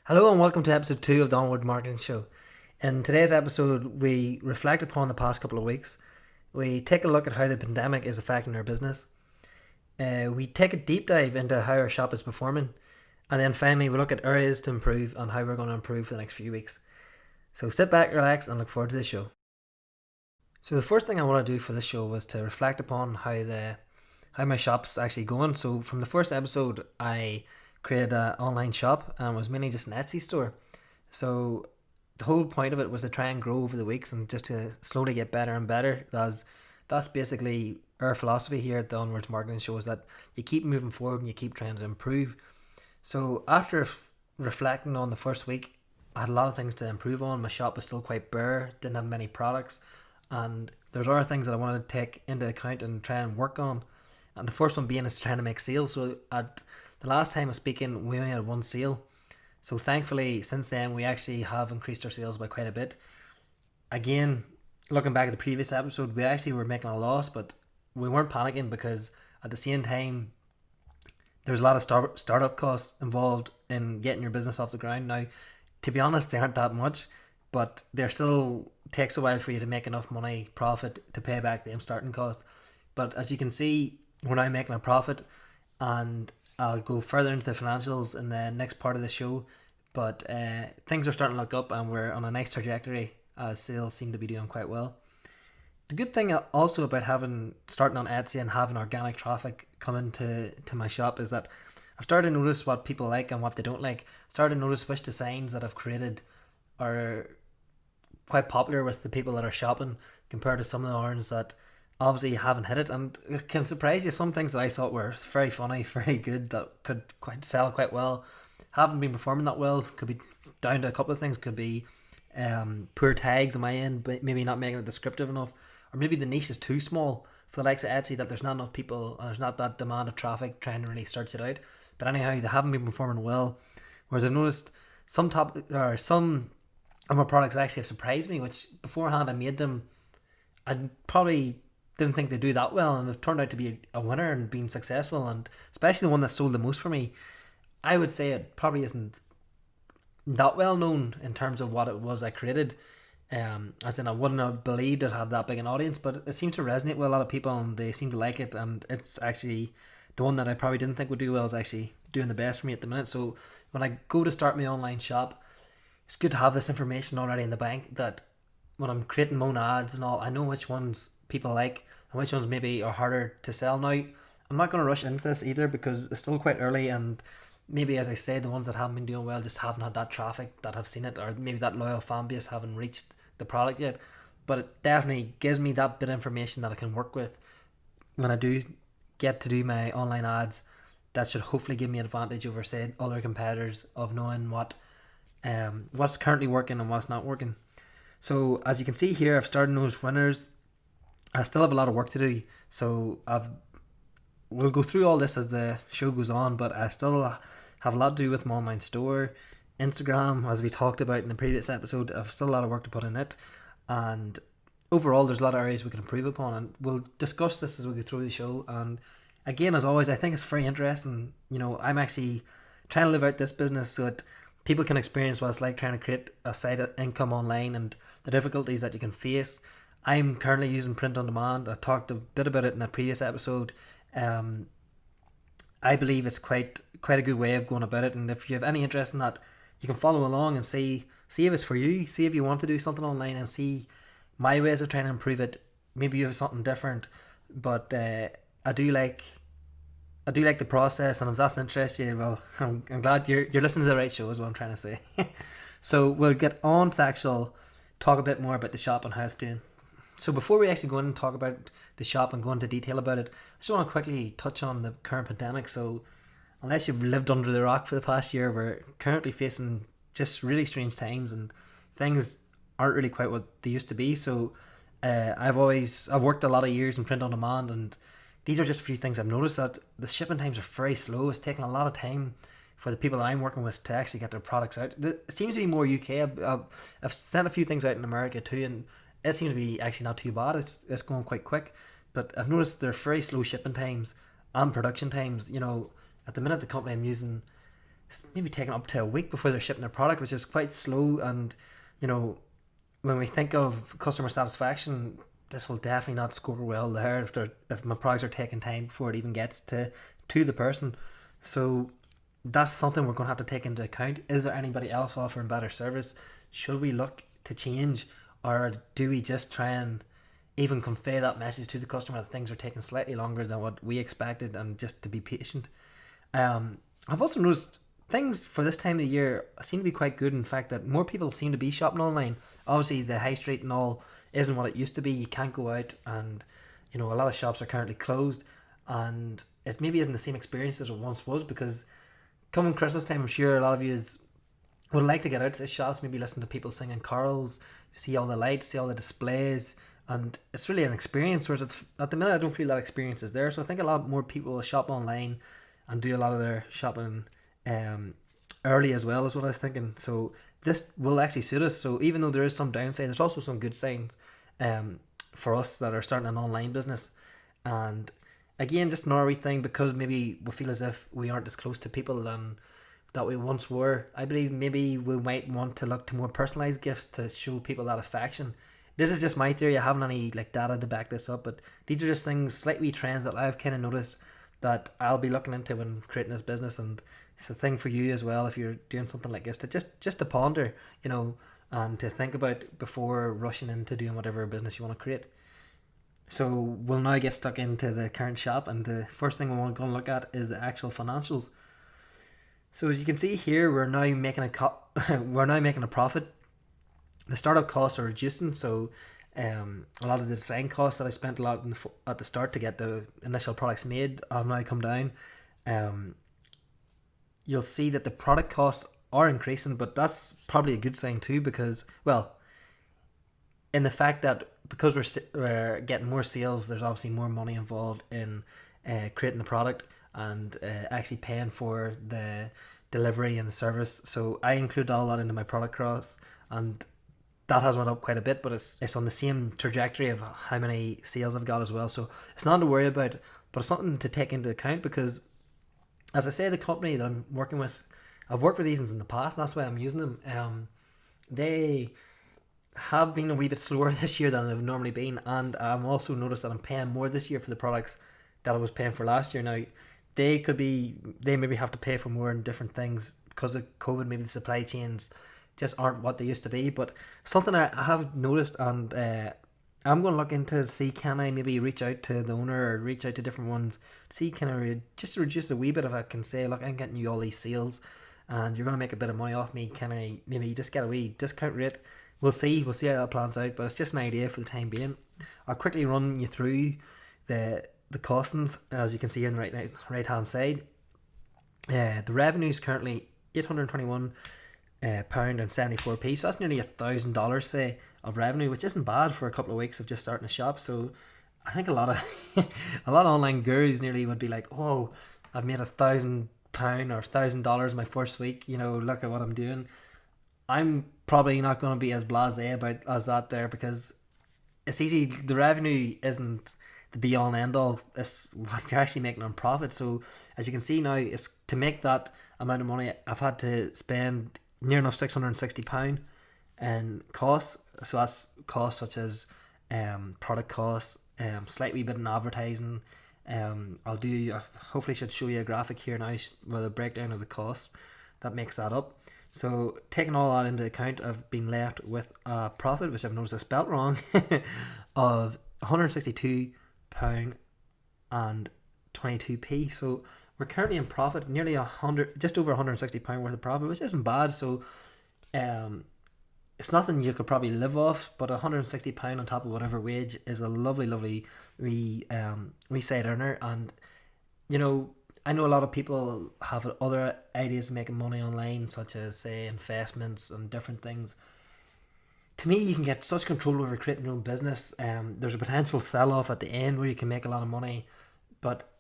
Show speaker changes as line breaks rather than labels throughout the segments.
Hello and welcome to episode 2 of the Onwardz Marketing Show. In today's episode, we reflect upon the past couple of weeks. We take a look at how the pandemic is affecting our business. We take a deep dive into how our shop is performing. And then finally, we look at areas to improve and how we're going to improve for the next few weeks. So sit back, relax, and look forward to the show. So the first thing I want to do for this show was to reflect upon how my shop's actually going. So from the first episode, I created an online shop and it was mainly just an Etsy store. So the whole point of it was to try and grow over the weeks and just to slowly get better and better. That's basically our philosophy here at the Onwardz Marketing Show, is that you keep moving forward and you keep trying to improve. So after reflecting on the first week, I had a lot of things to improve on. My shop was still quite bare, didn't have many products, and there's other things that I wanted to take into account and try and work on. And the first one being is trying to make sales. So at the last time I was speaking, we only had one sale. So thankfully, since then, we actually have increased our sales by quite a bit. Again, looking back at the previous episode, we actually were making a loss, but we weren't panicking because at the same time, there's a lot of startup costs involved in getting your business off the ground. Now, to be honest, they aren't that much, but there still takes a while for you to make enough money profit to pay back the starting cost. But as you can see, we're now making a profit, and I'll go further into the financials in the next part of the show. But things are starting to look up, and we're on a nice trajectory as sales seem to be doing quite well. The good thing also about starting on Etsy and having organic traffic coming to my shop is that I've started to notice what people like and what they don't like. Started to notice which designs that I've created are quite popular with the people that are shopping compared to some of the ones that obviously haven't hit it. And it can surprise you, some things that I thought were very funny, very good, that could sell quite well, haven't been performing that well. Could be down to a couple of things. Could be poor tags on my end, but maybe not making it descriptive enough, or maybe the niche is too small for the likes of Etsy, that there's not enough people and there's not that demand of traffic trying to really search it out. But anyhow, they haven't been performing well. Whereas I've noticed some of my products actually have surprised me, which beforehand I made them, I probably didn't think they'd do that well, and they've turned out to be a winner and been successful. And especially the one that sold the most for me, I would say it probably isn't that well known in terms of what it was I created. As in, I wouldn't have believed it had that big an audience, but it seems to resonate with a lot of people and they seem to like it. And it's actually the one that I probably didn't think would do well is actually doing the best for me at the minute. So when I go to start my online shop, it's good to have this information already in the bank, that when I'm creating my own ads and all, I know which ones people like and which ones maybe are harder to sell. Now, I'm not going to rush into this either because it's still quite early, and maybe, as I say, the ones that haven't been doing well just haven't had that traffic that have seen it, or maybe that loyal fan base haven't reached the product yet. But it definitely gives me that bit of information that I can work with when I do get to do my online ads. That should hopefully give me an advantage over, say, other competitors, of knowing what's currently working and what's not working. So as you can see here, I've started those winners. I still have a lot of work to do, so we'll go through all this as the show goes on, but I still have a lot to do with my online store, Instagram, as we talked about in the previous episode. I've still a lot of work to put in it, and overall there's a lot of areas we can improve upon, and we'll discuss this as we go through the show. And again, as always, I think it's very interesting. I'm actually trying to live out this business so that people can experience what it's like trying to create a side of income online and the difficulties that you can face. I'm currently using print on demand. I talked a bit about it in a previous episode. I believe it's quite a good way of going about it, and if you have any interest in that, you can follow along and see if it's for you. See if you want to do something online and see my ways of trying to improve it. Maybe you have something different, but I do like the process, and if that's interesting you, well, I'm glad you're listening to the right show, is what I'm trying to say. So we'll get on to the actual talk a bit more about the shop and how it's doing. So before we actually go in and talk about the shop and go into detail about it, I just want to quickly touch on the current pandemic. So unless you've lived under the rock for the past year, we're currently facing just really strange times, and things aren't really quite what they used to be. So I've worked a lot of years in print on demand, and these are just a few things I've noticed, that the shipping times are very slow. It's taking a lot of time for the people that I'm working with to actually get their products out. It seems to be more UK. I've sent a few things out in America too, and it seems to be actually not too bad. It's going quite quick, but I've noticed they're very slow shipping times and production times. At the minute, the company I'm using, it's maybe taking up to a week before they're shipping their product, which is quite slow. And you know, when we think of customer satisfaction, this will definitely not score well there if my products are taking time before it even gets to the person. So that's something we're going to have to take into account. Is there anybody else offering better service? Should we look to change, or do we just try and even convey that message to the customer that things are taking slightly longer than what we expected, and just to be patient? I've also noticed things for this time of the year seem to be quite good. In fact, that more people seem to be shopping online. Obviously, the high street and all isn't what it used to be. You can't go out, and you know, a lot of shops are currently closed, and it maybe isn't the same experience as it once was, because coming Christmas time, I'm sure a lot of you would like to get out to the shops, maybe listen to people singing carols, see all the lights, see all the displays, and it's really an experience. Whereas at the minute, I don't feel that experience is there. So I think a lot more people will shop online and do a lot of their shopping early as well, is what I was thinking. So this will actually suit us. So even though there is some downside, there's also some good signs for us that are starting an online business. And again, just another wee thing, because maybe we feel as if we aren't as close to people than that we once were. I believe maybe we might want to look to more personalized gifts to show people that affection. This is just my theory. I haven't any data to back this up, but these are just things, slight wee trends that I've kind of noticed that I'll be looking into when creating this business. And it's a thing for you as well, if you're doing something like this, to just to ponder, and to think about before rushing into doing whatever business you want to create. So we'll now get stuck into the current shop, and the first thing we're going to look at is the actual financials. So as you can see here, we're now making a profit. The startup costs are reducing, so a lot of the design costs that I spent a lot at the start to get the initial products made have now come down. You'll see that the product costs are increasing, but that's probably a good sign too, because, well, in the fact that because we're getting more sales, there's obviously more money involved in creating the product and actually paying for the delivery and the service. So I include all that into my product costs, and that has went up quite a bit, but it's on the same trajectory of how many sales I've got as well. So it's not to worry about, but it's something to take into account, because, as I say, the company that I'm working with, I've worked with these in the past, and that's why I'm using them. They have been a wee bit slower this year than they've normally been, and I'm also noticed that I'm paying more this year for the products that I was paying for last year. Now, they maybe have to pay for more in different things because of COVID. Maybe the supply chains just aren't what they used to be, but something I have noticed, and I'm going to look into see, can I maybe reach out to the owner or reach out to different ones, see can I just reduce a wee bit. If I can say, look, I'm getting you all these sales and you're going to make a bit of money off me, can I maybe just get a wee discount rate? We'll see how that plans out, but it's just an idea for the time being. I'll quickly run you through the costings, as you can see on the right hand side. The revenue is currently £821 and 74p, so that's nearly $1,000, say, of revenue, which isn't bad for a couple of weeks of just starting a shop. So I think a lot of online gurus nearly would be like, oh, I've made £1,000 or $1,000 my first week, look at what I'm doing. I'm probably not going to be as blasé about as that there, because it's easy. The revenue isn't the be all and end all. It's what you're actually making on profit. So as you can see now, it's to make that amount of money, I've had to spend near enough £660 in costs. So that's costs such as product costs, slightly bit in advertising. Hopefully should show you a graphic here now with a breakdown of the costs that makes that up. So taking all that into account, I've been left with a profit, which I've noticed I spelt wrong, of £162 and 22p. So we're currently in profit, nearly just over £160 worth of profit, which isn't bad. So it's nothing you could probably live off, but £160 on top of whatever wage is a lovely wee side earner. And I know a lot of people have other ideas of making money online, such as, say, investments and different things. To me, you can get such control over creating your own business. There's a potential sell-off at the end where you can make a lot of money. But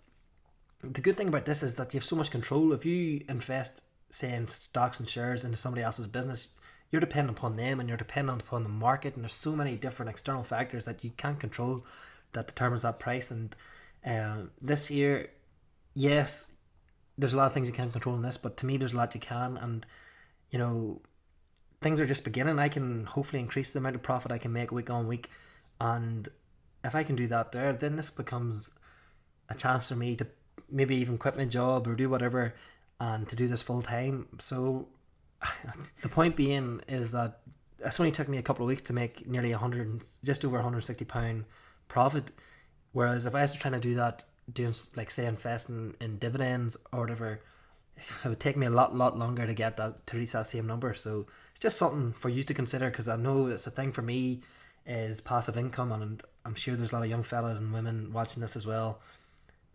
the good thing about this is that you have so much control. If you invest, say, in stocks and shares into somebody else's business, you're dependent upon them, and you're dependent upon the market. And there's so many different external factors that you can't control that determines that price. And this year, yes, there's a lot of things you can't control in this, but to me there's a lot you can. And you know, things are just beginning. I can hopefully increase the amount of profit I can make week on week, and if I can do that there, then this becomes a chance for me to maybe even quit my job or do whatever and to do this full time. So the point being is that it's only took me a couple of weeks to make nearly 100, just over £160 profit. Whereas if I was trying to do that, doing like say investing in dividends or whatever, it would take me a lot longer to get that, to reach that same number. So it's just something for you to consider, because I know it's a thing for me is passive income, and I'm sure there's a lot of young fellas and women watching this as well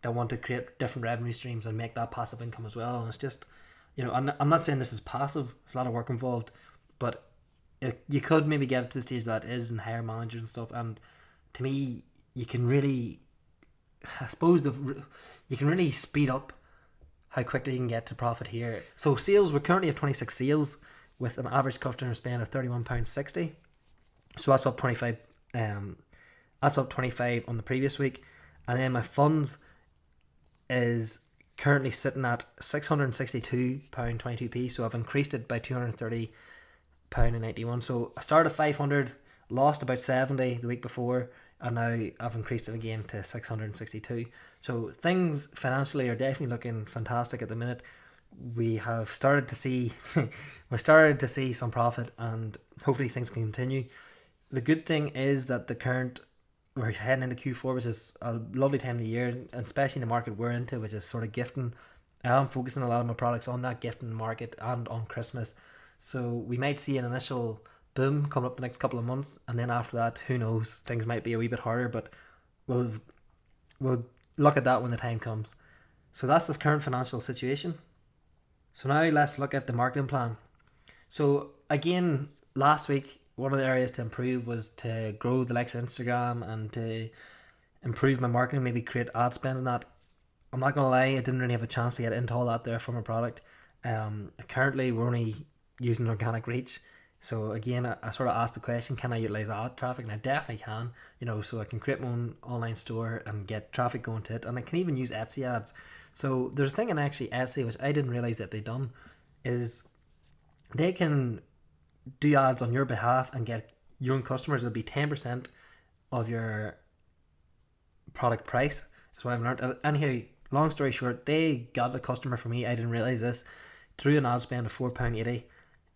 that want to create different revenue streams and make that passive income as well. And it's just, you know, I'm not saying this is passive, there's a lot of work involved, but you could maybe get it to the stage that is and hire managers and stuff. And to me, you can really, I suppose you can really speed up how quickly you can get to profit here. So sales, we currently have 26 sales with an average customer spend of £31.60. So that's up 25. That's up 25 on the previous week. And then my funds is currently sitting at £662.22p. So I've increased it by £230.91. So I started at 500, lost about 70 the week before, and now I've increased it again to 662. So things financially are definitely looking fantastic at the minute. We have started to see some profit, and hopefully things can continue. The good thing is that we're heading into Q4, which is a lovely time of the year, and especially in the market we're into, which is sort of gifting. I am focusing a lot of my products on that gifting market and on Christmas. So we might see an initial boom coming up the next couple of months, and then after that, who knows, things might be a wee bit harder, but we'll look at that when the time comes. So that's the current financial situation. So now let's look at the marketing plan. So again, last week, one of the areas to improve was to grow the likes of Instagram and to improve my marketing, maybe create ad spend on that. I'm not going to lie, I didn't really have a chance to get into all that there for my product. Currently, we're only using organic reach. So again, I sort of asked the question, can I utilize ad traffic? And I definitely can, so I can create my own online store and get traffic going to it. And I can even use Etsy ads. So there's a thing in actually Etsy, which I didn't realize that they'd done, is they can do ads on your behalf and get your own customers. It'll be 10% of your product price. That's what I've learned. Anyhow, long story short, they got a customer for me. I didn't realize this, through an ad spend of £4.80,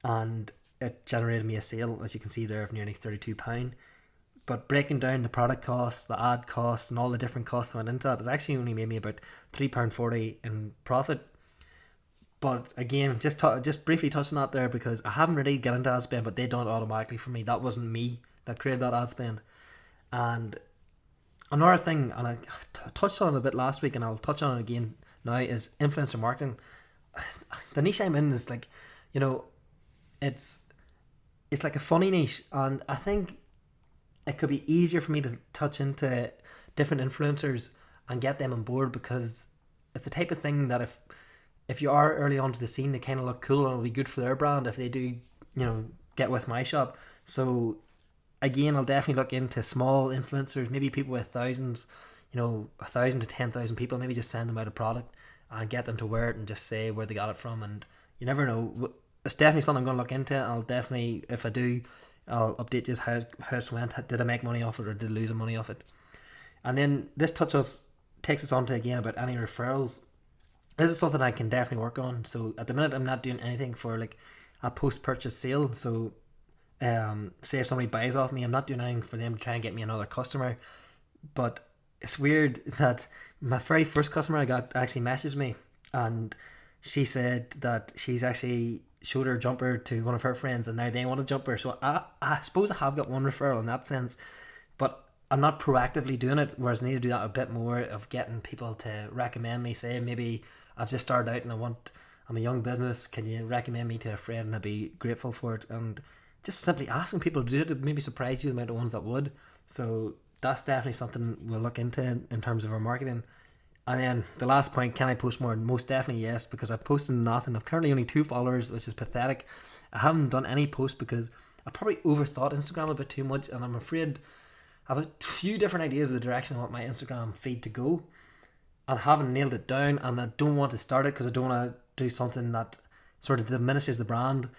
and it generated me a sale, as you can see there, of nearly £32. But breaking down the product costs, the ad costs, and all the different costs that went into that, it actually only made me about £3.40 in profit. But again, just briefly touching that there, because I haven't really got into ad spend, but they done it automatically for me. That wasn't me that created that ad spend. And another thing, and I touched on it a bit last week, and I'll touch on it again now, is influencer marketing. The niche I'm in is like, it's like a funny niche, and I think it could be easier for me to touch into different influencers and get them on board, because it's the type of thing that if you are early onto the scene, they kind of look cool, and it'll be good for their brand if they do, get with my shop. So again, I'll definitely look into small influencers, maybe people with thousands, 1,000 to 10,000 people, maybe just send them out a product and get them to wear it and just say where they got it from. And you never know. It's definitely something I'm going to look into, and I'll definitely, if I do, I'll update just how it went. Did I make money off it, or did I lose money off it? And then this takes us on to again about any referrals. This is something I can definitely work on. So at the minute, I'm not doing anything for like a post-purchase sale. So say if somebody buys off me, I'm not doing anything for them to try and get me another customer. But it's weird that my very first customer I got actually messaged me, and she said that she's actually showed her jumper to one of her friends, and now they want a jumper. So I suppose I have got one referral in that sense, but I'm not proactively doing it, whereas I need to do that a bit more, of getting people to recommend me. Say maybe I've just started out and I'm a young business, can you recommend me to a friend, and I'd be grateful for it. And just simply asking people to do it, maybe surprise you the amount of ones that would. So that's definitely something we'll look into in terms of our marketing. And then the last point, can I post more? Most definitely yes, because I've posted nothing. I've currently only 2 followers, which is pathetic. I haven't done any posts because I probably overthought Instagram a bit too much, and I'm afraid I have a few different ideas of the direction I want my Instagram feed to go. and I haven't nailed it down, and I don't want to start it because I don't want to do something that sort of diminishes the brand.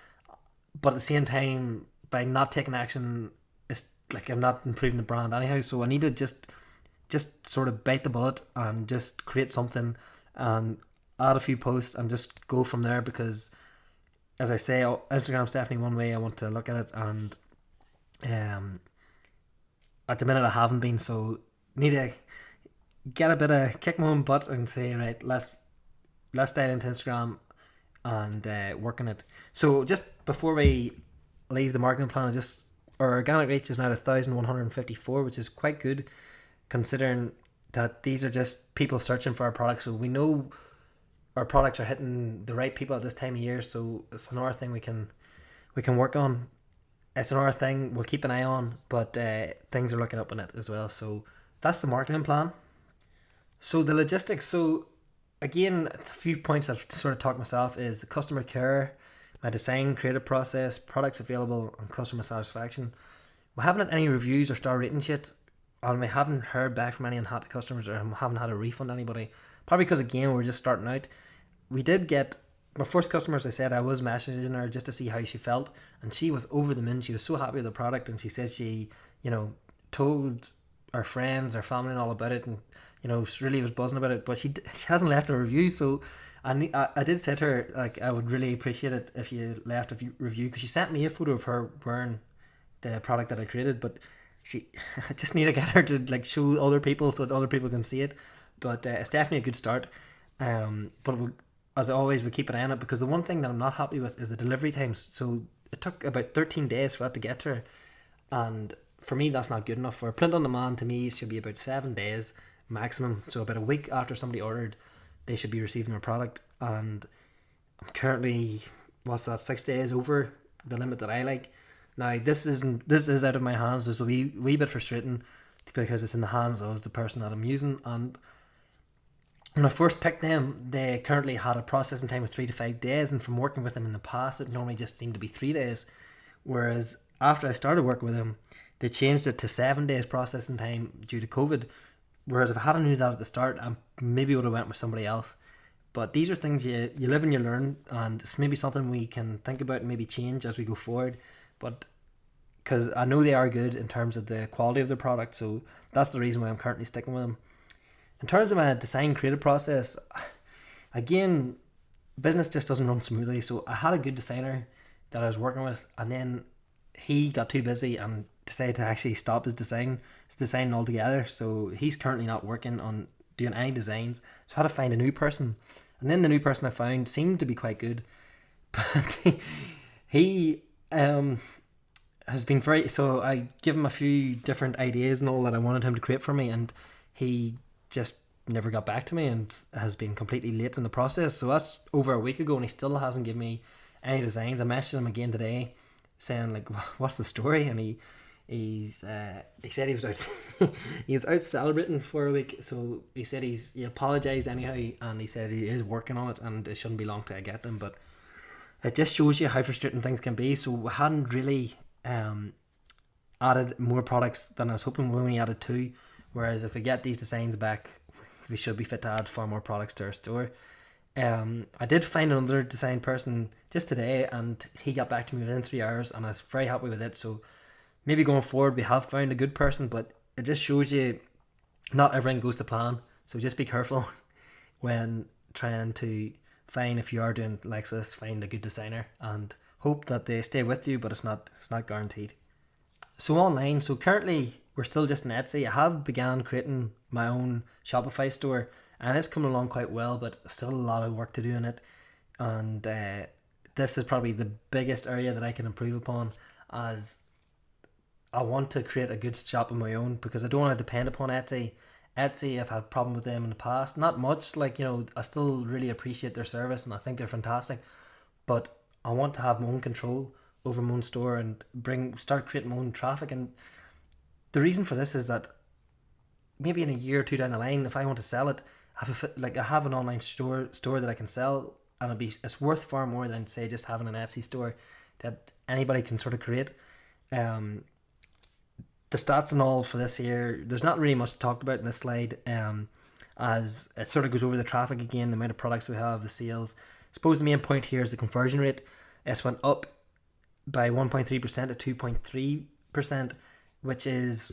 But at the same time, by not taking action, it's like I'm not improving the brand anyhow. So I need to just sort of bite the bullet and just create something and add a few posts and just go from there, because as I say, Instagram's definitely one way I want to look at it, and um, at the minute I haven't been, so need to get a bit of kick my own butt and say, right, let's dive into Instagram and work on it. So just before we leave the marketing plan, just our organic reach is now 1,154, which is quite good considering that these are just people searching for our products. So we know our products are hitting the right people at this time of year. So it's another thing we can work on. It's another thing we'll keep an eye on, but things are looking up on it as well. So that's the marketing plan. So the logistics. So again, a few points I've sort of talked myself is the customer care, my design, creative process, products available, and customer satisfaction. We haven't had any reviews or star ratings yet, and we haven't heard back from any unhappy customers, or haven't had a refund anybody. Probably because again we're just starting out. We did get my first customer, as I said, I was messaging her just to see how she felt, and she was over the moon. She was so happy with the product, and she said she, told her friends, her family, and all about it, and she really was buzzing about it. But she hasn't left a review, so I did say to her, like, I would really appreciate it if you left a review, because she sent me a photo of her wearing the product that I created, but I just need to get her to like show other people so that other people can see it. But it's definitely a good start. But as always, we keep an eye on it, because the one thing that I'm not happy with is the delivery times. So it took about 13 days for that to get to her, and for me that's not good enough. For print on demand, to me, it should be about 7 days maximum. So about a week after somebody ordered, they should be receiving their product, and I'm currently, 6 days over the limit that I like. Now this is out of my hands. It's a wee bit frustrating, because it's in the hands of the person that I'm using. And when I first picked them, they currently had a processing time of 3 to 5 days, and from working with them in the past, it normally just seemed to be 3 days. Whereas after I started working with them, they changed it to 7 days processing time due to COVID. Whereas if I hadn't knew that at the start, I maybe would have went with somebody else. But these are things you live and you learn, and it's maybe something we can think about and maybe change as we go forward. But because I know they are good in terms of the quality of the product, so that's the reason why I'm currently sticking with them. In terms of my design creative process, again, business just doesn't run smoothly. So I had a good designer that I was working with, and then he got too busy and decided to actually stop his design altogether. So he's currently not working on doing any designs. So I had to find a new person, and then the new person I found seemed to be quite good, but he has been very. So I give him a few different ideas and all that I wanted him to create for me, and he just never got back to me and has been completely late in the process. So that's over a week ago, and he still hasn't given me any designs. I messaged him again today saying, like, what's the story? And he said he was out he was out celebrating for a week. So he said he apologized anyhow, and he said he is working on it, and it shouldn't be long till I get them. But it just shows you how frustrating things can be. So we hadn't really added more products than I was hoping. We only added 2, whereas if we get these designs back, we should be fit to add far more products to our store. I did find another design person just today, and he got back to me within 3 hours, and I was very happy with it. So maybe going forward we have found a good person, but it just shows you not everything goes to plan. So just be careful when trying to find, if you are doing like this, find a good designer and hope that they stay with you, but it's not guaranteed. So online, so currently we're still just in Etsy. I have began creating my own Shopify store, and it's coming along quite well, but still a lot of work to do in it. And this is probably the biggest area that I can improve upon, as I want to create a good shop of my own, because I don't want to depend upon Etsy. I've had a problem with them in the past. Not much, I still really appreciate their service and I think they're fantastic, but I want to have my own control over my own store and start creating my own traffic. And the reason for this is that maybe in a year or 2 down the line, if I want to sell it, I have an online store that I can sell, and it's worth far more than, say, just having an Etsy store that anybody can sort of create. The stats and all for this year, there's not really much talked about in this slide. as it sort of goes over the traffic again, the amount of products we have, the sales. I suppose the main point here is the conversion rate. It's went up by 1.3% to 2.3%, which is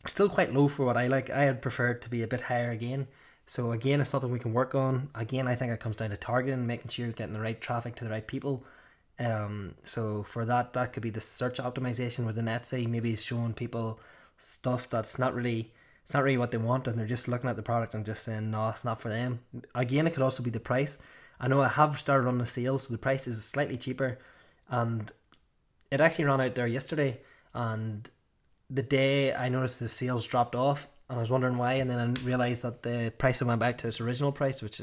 still quite low for what I like. I had preferred to be a bit higher again. So again, it's something we can work on. Again, I think it comes down to targeting, making sure you're getting the right traffic to the right people. So for that could be the search optimization within Etsy. Maybe showing people stuff that's not really what they want, and they're just looking at the product and just saying no, it's not for them. Again, it could also be the price. I know I have started running a sale, so the price is slightly cheaper, and it actually ran out there yesterday. And the day I noticed the sales dropped off, and I was wondering why, and then I realized that the price had went back to its original price, which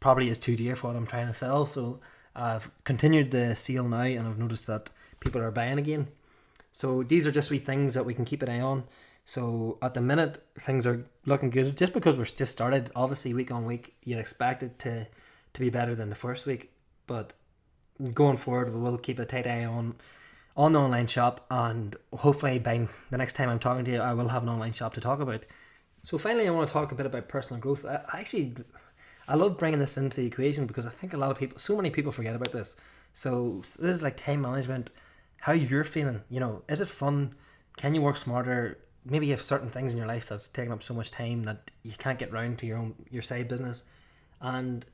probably is too dear for what I'm trying to sell. So I've continued the sale now, and I've noticed that people are buying again. So these are just wee things that we can keep an eye on. So at the minute, things are looking good. Just because we're just started, obviously week on week, you'd expect it to be better than the first week. But going forward, we will keep a tight eye on the online shop, and hopefully by the next time I'm talking to you, I will have an online shop to talk about. So finally, I want to talk a bit about personal growth. I love bringing this into the equation because I think so many people forget about this. So this is like time management, how you're feeling. Is it fun? Can you work smarter? Maybe you have certain things in your life that's taking up so much time that you can't get round to your side business. And,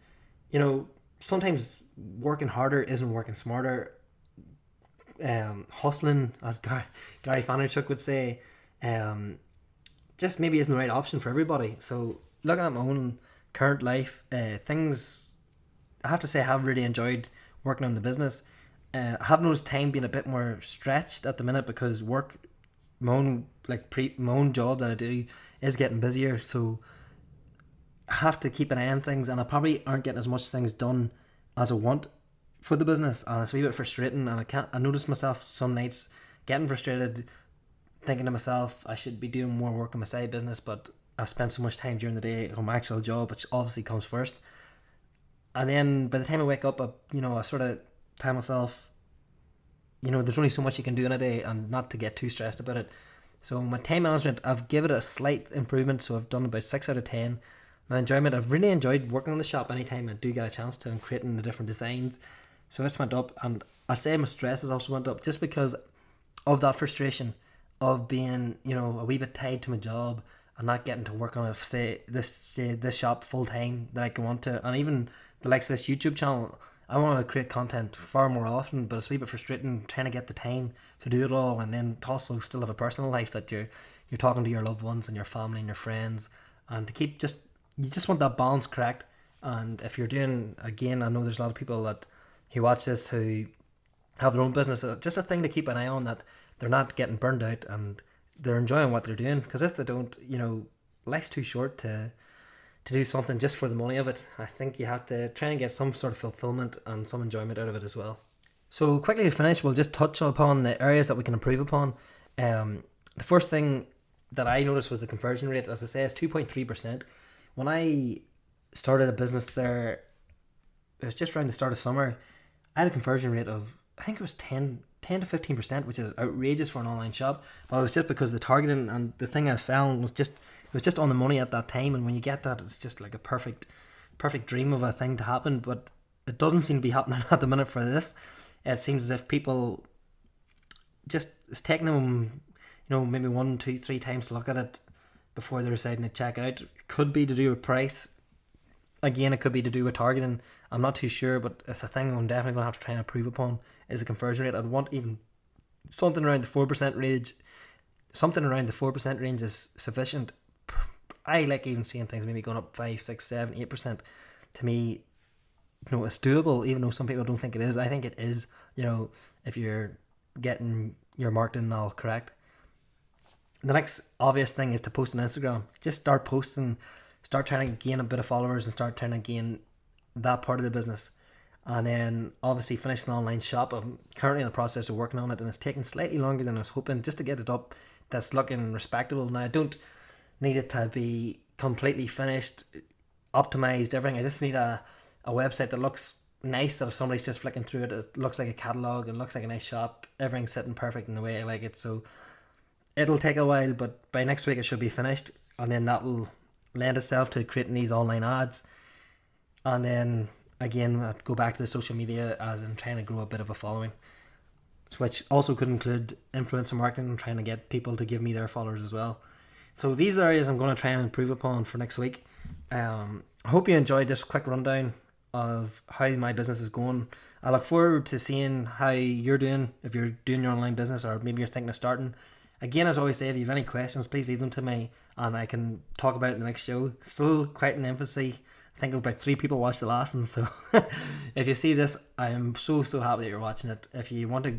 sometimes working harder isn't working smarter. Hustling, as Gary Vaynerchuk would say, just maybe isn't the right option for everybody. So looking at my own current life, things, I have to say I have really enjoyed working on the business. I have noticed time being a bit more stretched at the minute because work, my own job that I do is getting busier. So I have to keep an eye on things, and I probably aren't getting as much things done as I want for the business, and it's a wee bit frustrating. And I notice myself some nights getting frustrated, thinking to myself I should be doing more work on my side business, but I've spent so much time during the day on my actual job, which obviously comes first. And then by the time I wake up, I sort of tell myself, there's only so much you can do in a day, and not to get too stressed about it. So my time management, I've given it a slight improvement, so I've done about 6 out of 10. My enjoyment, I've really enjoyed working on the shop anytime I do get a chance to, and creating the different designs. So it's went up, and I'd say my stress has also went up just because of that frustration of being, a wee bit tied to my job and not getting to work on this shop full time that I can want to. And even the likes of this YouTube channel, I want to create content far more often, but it's a wee bit frustrating trying to get the time to do it all, and then to also still have a personal life that you're talking to your loved ones and your family and your friends, and to keep you just want that balance correct. And if you're doing, again, I know there's a lot of people who watch this who have their own business, just a thing to keep an eye on, that they're not getting burned out and they're enjoying what they're doing. Because if they don't, life's too short to do something just for the money of it. I think you have to try and get some sort of fulfillment and some enjoyment out of it as well. So quickly to finish, we'll just touch upon the areas that we can improve upon. The first thing that I noticed was the conversion rate. As I say, it's 2.3%. When I started a business there, it was just around the start of summer, I had a conversion rate of, I think it was 10 to 15%, which is outrageous for an online shop. But it was just because the targeting and the thing I was selling was just on the money at that time. And when you get that, it's just like a perfect dream of a thing to happen. But it doesn't seem to be happening at the minute for this. It seems as if people it's taking them, maybe 1, 2, 3 times to look at it before they're deciding to check out. It could be to do with price. Again, it could be to do with targeting. I'm not too sure, but it's a thing I'm definitely going to have to try and improve upon, is the conversion rate. I'd want even something around the 4% range. Something around the 4% range is sufficient. I like even seeing things maybe going up 5, 6, 7, 8%. To me, it's doable, even though some people don't think it is. I think it is, if you're getting your marketing all correct. The next obvious thing is to post on Instagram. Just start posting, start trying to gain a bit of followers, and start trying to gain that part of the business. And then obviously finish an online shop. I'm currently in the process of working on it, and it's taking slightly longer than I was hoping, just to get it up that's looking respectable. Now, I don't need it to be completely finished, optimized, everything. I just need a website that looks nice, that if somebody's just flicking through it, it looks like a catalogue, it looks like a nice shop, everything's sitting perfect in the way I like it. So it'll take a while, but by next week it should be finished, and then that'll lend itself to creating these online ads. And then again, I'd go back to the social media as in trying to grow a bit of a following, which also could include influencer marketing and trying to get people to give me their followers as well. So these are areas I'm going to try and improve upon for next week. I hope you enjoyed this quick rundown of how my business is going. I look forward to seeing how you're doing, if you're doing your online business or maybe you're thinking of starting. Again, as I always say, if you have any questions, please leave them to me and I can talk about it in the next show. Still quite an infancy. I think about 3 people watched the last one, so if you see this, I am so happy that you're watching it. If you want to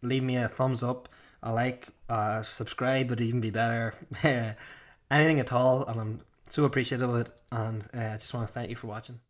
leave me a thumbs up, a like, subscribe would even be better. Anything at all, and I'm so appreciative of it, and I just want to thank you for watching.